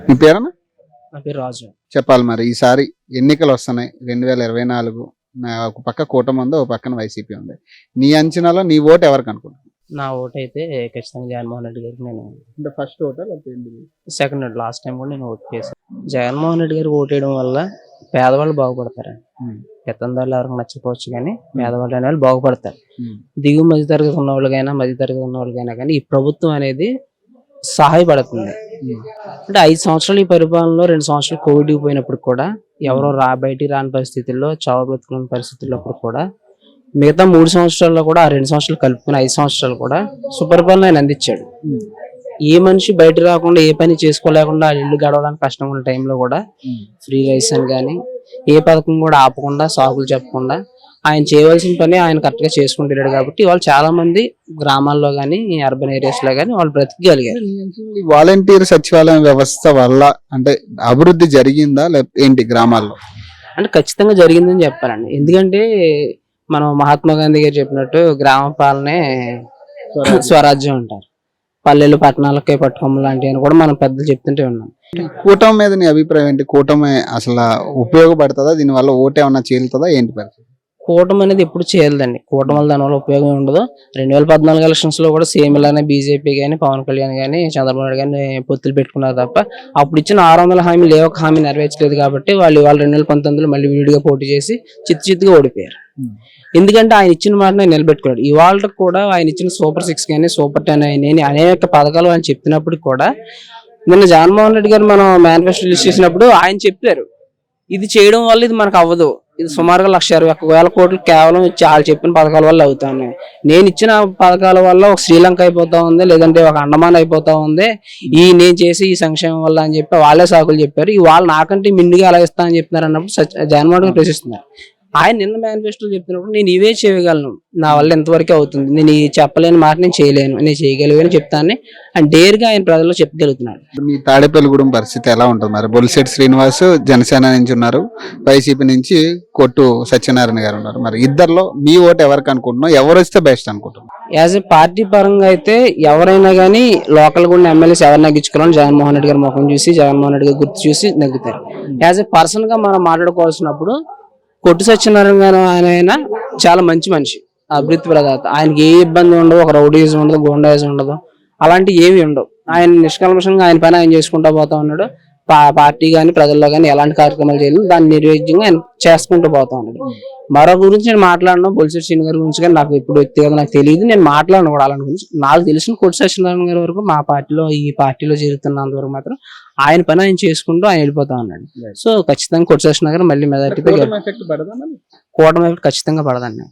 మీ పేరన్నా? నా పేరు రాజు. చెప్పాలి మరి ఈసారి ఎన్నికలు వస్తున్నాయి 2024. ఒక పక్క కూటమి ఉంది, ఒక పక్కన వైసీపీ ఉంది. నీ అంచనాలో నీ ఓటు ఎవరికి అనుకుంటున్నావు? నా ఓటు అయితే ఖచ్చితంగా జగన్మోహన్ రెడ్డి గారికి. నేను అంటే ఫస్ట్ ఓటా లేకపోతే సెకండ్ ఓటు, లాస్ట్ టైం కూడా నేను ఓటు చేశాను. జగన్మోహన్ రెడ్డి గారికి ఓటు వేయడం వల్ల పేదవాళ్ళు బాగుపడతారండి. పెత్తందారులు ఎవరికి నచ్చకపోవచ్చు కానీ పేదవాళ్ళు అనే వాళ్ళు బాగుపడతారు. దిగువ మధ్య తరగతి ఉన్న వాళ్ళకైనా మధ్య తరగతి ఉన్న వాళ్ళకైనా కానీ ఈ ప్రభుత్వం అనేది సహాయపడుతుంది. అంటే 5 సంవత్సరాలు ఈ పరిపాలనలో 2 సంవత్సరాలు కోవిడ్ పోయినప్పుడు కూడా ఎవరో బయటికి రాని పరిస్థితుల్లో చావు బ్రతుకున్న పరిస్థితుల్లో కూడా మిగతా 3 సంవత్సరాల్లో కూడా ఆ 2 సంవత్సరాలు కలుపుకుని 5 సంవత్సరాలు కూడా సుపరిపాలన ఆయన అందించాడు. ఏ మనిషి బయట రాకుండా ఏ పని చేసుకోలేకుండా ఇల్లు గడవడానికి కష్టం ఉన్న టైంలో కూడా ఫ్రీ రైస్ అని కానీ ఏ పథకం కూడా ఆపకుండా సాకులు చెప్పకుండా ఆయన చేయవలసిన పని ఆయన కరెక్ట్ గా చేసుకుంటున్నాడు. కాబట్టి వాళ్ళు చాలా మంది గ్రామాల్లో కానీ అర్బన్ ఏరియాస్ లో కానీ వాళ్ళు బ్రతికగలిగారు. వాలంటీర్ సచివాలయం వ్యవస్థ వల్ల అంటే అభివృద్ధి జరిగిందా లేకపోతే ఏంటి గ్రామాల్లో? అంటే ఖచ్చితంగా జరిగిందని చెప్పాలండి. ఎందుకంటే మనం మహాత్మా గాంధీ గారు చెప్పినట్టు గ్రామ పాలనే స్వరాజ్యం అంటారు. పల్లెలు పట్టణాలకే పట్టుకోమ లాంటివి కూడా మనం పెద్దలు చెప్తుంటే ఉన్నాం. కూటమి మీద నీ అభిప్రాయం ఏంటి? కూటమి అసలు ఉపయోగపడుతుందా? దీనివల్ల ఓటు ఏమన్నా చీలుతుందా ఏంటి పరిస్థితి? కూటమి అనేది ఎప్పుడు చేయలేదండి. కూటమి వల్ల దానివల్ల ఉపయోగం ఉండదు. 2014 ఎలక్షన్స్ లో కూడా సేమ్ ఇలానే బీజేపీ కానీ పవన్ కళ్యాణ్ కానీ చంద్రబాబు నాయుడు కానీ పొత్తులు పెట్టుకున్నారు తప్ప అప్పుడు ఇచ్చిన 600 హామీలు ఏ ఒక్క హామీ నెరవేర్చలేదు. కాబట్టి వాళ్ళు 2019లో మళ్ళీ విడిగా పోటీ చేసి చిత్తుగా ఓడిపోయారు. ఎందుకంటే ఆయన ఇచ్చిన మాటనే నిలబెట్టుకున్నాడు. ఇవాళ కూడా ఆయన ఇచ్చిన సూపర్ 6 కానీ సూపర్ 10 అని అనేక పథకాలు ఆయన చెప్పినప్పుడు కూడా నిన్న జగన్మోహన్ రెడ్డి గారు మనం మేనిఫెస్టో రిలీజ్ చేసినప్పుడు ఆయన చెప్పారు ఇది చేయడం వల్ల ఇది మనకు అవ్వదు, ఇది సుమారుగా 1,61,000 కోట్లు కేవలం వాళ్ళు చెప్పిన పథకాల వల్ల అవుతాయి. నేను ఇచ్చిన పథకాల వల్ల ఒక శ్రీలంక అయిపోతా ఉంది, లేదంటే ఒక అండమాన్ అయిపోతా ఉంది నేను చేసి ఈ సంక్షేమం వల్ల అని చెప్పి వాళ్ళే సాకులు చెప్పారు. ఈ వాళ్ళు నాకంటే మిండిగా ఎలా ఇస్తా అని చెప్తున్నారు అన్నప్పుడు జగన్మోహన్ రెడ్డి ప్రశ్నిస్తున్నారు. ఆయన నిన్న మేనిఫెస్టోలు చెప్తున్నప్పుడు నేను ఇవే చేయగలను, నా వల్ల ఎంతవరకు అవుతుంది, నేను చెప్పలేని మాట నేను చేయలేను, నేను చేయగలిగాను చెప్తాను అని డేర్గా ఆయన ప్రజల్లో చెప్పగలుగుతున్నాడు. మీ తాడేపల్లిగూడెం పరిస్థితి ఎలా ఉంటుంది మరి? బొలిశెట్టి శ్రీనివాస్ జనసేన నుంచి ఉన్నారు, వైసీపీ నుంచి కొట్టు సత్యనారాయణ గారు ఉన్నారు. మరి ఇద్దరిలో మీ ఓటు ఎవరికి అనుకుంటున్నావు? ఎవరు వస్తే బెస్ట్ అనుకుంటున్నావు? యాజ్ ఏ పార్టీ పరంగా అయితే ఎవరైనా కానీ లోకల్ కూడా ఎమ్మెల్యేస్ ఎవరు నగ్గించుకోవాలని జగన్మోహన్ రెడ్డి గారి ముఖం చూసి జగన్మోహన్ రెడ్డి గారు గుర్తు చూసి నగ్గుతారు. యాజ్ ఏ పర్సన్ గా మనం మాట్లాడుకోవాల్సినప్పుడు కొట్టు సత్యనారాయణ గారు ఆయన చాలా మంచి మనిషి, అభివృద్ధి ప్రదాత. ఆయనకి ఏ ఇబ్బంది ఉండదు, ఒక రౌడీజం ఉండదు, గోండాయిజం ఉండదు, అలాంటివి ఏమి ఉండవు. ఆయన నిష్కల్మషంగా ఆయన పని ఆయన చేసుకుంటూ పోతా ఉన్నాడు. పార్టీ కానీ ప్రజల్లో కానీ ఎలాంటి కార్యక్రమాలు చేయాలి దాన్ని నిర్వేద్యంగా ఆయన చేసుకుంటూ పోతా ఉన్నాడు. మరో గురించి నేను మాట్లాడను, బొలిశెట్టి శ్రీను గారి గురించి కానీ నాకు ఇప్పుడు వ్యక్తిగత నాకు తెలియదు, నేను మాట్లాడను కూడా అలాంటి గురించి. నాకు తెలిసిన కొట్టు సత్యనారాయణ గారి వరకు మా పార్టీలో ఈ పార్టీలో జరుగుతున్నంత వరకు మాత్రం ఆయన పని ఆయన చేసుకుంటూ ఆయన వెళ్ళిపోతా ఉన్నాడు. సో ఖచ్చితంగా కొట్టు సత్యనారాయణ గారు మళ్ళీ మెజార్టీతో కూటమి ఎఫెక్ట్ ఖచ్చితంగా పడదండి.